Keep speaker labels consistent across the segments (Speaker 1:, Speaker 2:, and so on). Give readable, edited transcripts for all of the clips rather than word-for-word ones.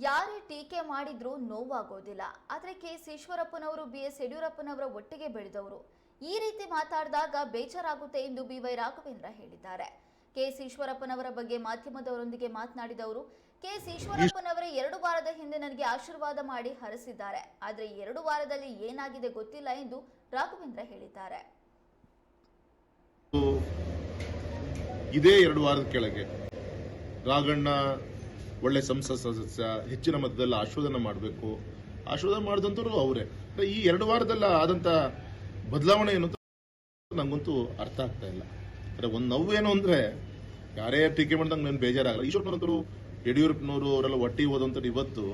Speaker 1: ಯಾರೇ ಟೀಕೆ ಮಾಡಿದ್ರೂ ನೋವಾಗೋದಿಲ್ಲ. ಆದರೆ ಕೆಎಸ್ ಈಶ್ವರಪ್ಪನವರು ಬಿಎಸ್ ಯಡಿಯೂರಪ್ಪನವರ ಒಟ್ಟಿಗೆ ಬೆಳೆದವರು. ಈ ರೀತಿ ಮಾತಾಡಿದಾಗ ಬೇಜಾರಾಗುತ್ತೆ ಎಂದು ಬಿವೈ ರಾಘವೇಂದ್ರ ಹೇಳಿದ್ದಾರೆ. ಕೆಎಸ್ ಈಶ್ವರಪ್ಪನವರ ಬಗ್ಗೆ ಮಾಧ್ಯಮದವರೊಂದಿಗೆ ಮಾತನಾಡಿದವರು, ಕೆಎಸ್ ಈಶ್ವರಪ್ಪನವರೇ 2 ವಾರದ ಹಿಂದೆ ನನಗೆ ಆಶೀರ್ವಾದ ಮಾಡಿ ಹರಸಿದ್ದಾರೆ. ಆದರೆ 2 ವಾರದಲ್ಲಿ ಏನಾಗಿದೆ ಗೊತ್ತಿಲ್ಲ ಎಂದು ರಾಘವೇಂದ್ರ ಹೇಳಿದ್ದಾರೆ.
Speaker 2: ಇದೇ 2 ವಾರದ ಕೆಳಗೆ ರಾಘಣ್ಣ ಒಳ್ಳೆ ಸಂಸತ್ ಸದಸ್ಯ, ಹೆಚ್ಚಿನ ಮಟ್ಟದಲ್ಲಿ ಆಶೀರ್ವಾದ ಮಾಡಬೇಕು, ಆಶೀರ್ವಾದ ಮಾಡಿದಂತರು ಅವರೇ. ಈ 2 ವಾರದಲ್ಲ ಆದಂತ ಬದಲಾವಣೆ ಏನು ನಂಗಂತೂ ಅರ್ಥ ಆಗ್ತಾ ಇಲ್ಲ. ಒಂದು ನೋವೇನು ಅಂದ್ರೆ, ಯಾರೇ ಟೀಕೆ ಮಾಡಿದಂಗೆ ನಾನು ಬೇಜಾರಾಗಲ್ಲ. ಈಶ್ವರಪ್ಪನವರು, ಯಡಿಯೂರಪ್ಪನವರು ಅವರೆಲ್ಲ ಒಟ್ಟಿಗೆ ಹೋದಂತ ಇವತ್ತು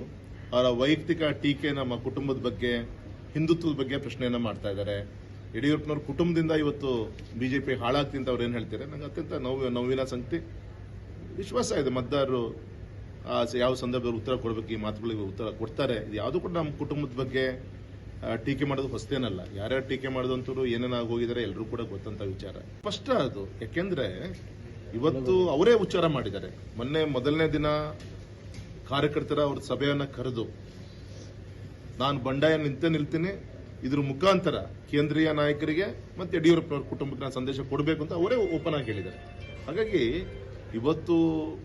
Speaker 2: ಅವರ ವೈಯಕ್ತಿಕ ಟೀಕೆ ನಮ್ಮ ಕುಟುಂಬದ ಬಗ್ಗೆ, ಹಿಂದುತ್ವದ ಬಗ್ಗೆ ಪ್ರಶ್ನೆಯನ್ನ ಮಾಡ್ತಾ ಇದ್ದಾರೆ. ಯಡಿಯೂರಪ್ಪನವ್ರ ಕುಟುಂಬದಿಂದ ಇವತ್ತು ಬಿಜೆಪಿ ಹಾಳಾಗ್ತಿ ಅಂತ ಅವ್ರು ಏನ್ ಹೇಳ್ತಾರೆ, ನಂಗೆ ಅತ್ಯಂತ ನೋವಿನ ಸಂಗತಿ. ವಿಶ್ವಾಸ ಇದೆ ಮತದಾರರು ಯಾವ ಸಂದರ್ಭದಲ್ಲಿ ಉತ್ತರ ಕೊಡಬೇಕು, ಈ ಮಾತುಗಳಿಗೆ ಉತ್ತರ ಕೊಡ್ತಾರೆ. ಇದು ಯಾವುದು ಕೂಡ ನಮ್ಮ ಕುಟುಂಬದ ಬಗ್ಗೆ ಟೀಕೆ ಮಾಡೋದು ಹೊಸತೇನಲ್ಲ. ಯಾರ್ಯಾರು ಟೀಕೆ ಮಾಡಿದಂತರು ಏನೇನಾಗಿ ಹೋಗಿದ್ದಾರೆ ಎಲ್ಲರೂ ಕೂಡ ಗೊತ್ತಂತ ವಿಚಾರ. ಸ್ಪಷ್ಟ ಅದು. ಯಾಕೆಂದ್ರೆ ಇವತ್ತು ಅವರೇ ಉಚ್ಚಾರ ಮಾಡಿದ್ದಾರೆ. ಮೊದಲನೇ ದಿನ ಕಾರ್ಯಕರ್ತರ ಅವ್ರ ಸಭೆಯನ್ನ ಕರೆದು, ನಾನು ಬಂಡಾಯ ನಿಲ್ತೀನಿ, ಇದ್ರ ಮುಖಾಂತರ ಕೇಂದ್ರೀಯ ನಾಯಕರಿಗೆ ಮತ್ತೆ ಯಡಿಯೂರಪ್ಪನವ್ರ ಕುಟುಂಬಕ್ಕೆ ನಾನು ಸಂದೇಶ ಕೊಡಬೇಕು ಅಂತ ಅವರೇ ಓಪನ್ ಆಗಿ ಹೇಳಿದ್ದಾರೆ. ಹಾಗಾಗಿ ಇವತ್ತು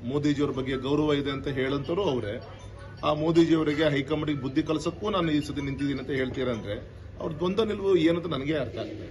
Speaker 2: ಮೋದಿಜಿಯವರ ಬಗ್ಗೆ ಗೌರವ ಇದೆ ಅಂತ ಹೇಳಂತರು ಅವರೇ. ಆ ಮೋದಿಜಿಯವರಿಗೆ ಹೈಕಮಾಂಡ್ಗೆ ಬುದ್ಧಿ ಕಲಿಸಕ್ಕೂ ನಾನು ಈ ಸತಿ ನಿಂತಿದ್ದೀನಿ ಅಂತ ಹೇಳ್ತೀರಂದ್ರೆ ಅವ್ರ ದ್ವಂದ್ವ ನಿಲುವು ಏನಂತ ನನಗೆ ಅರ್ಥ ಆಗ್ತದೆ.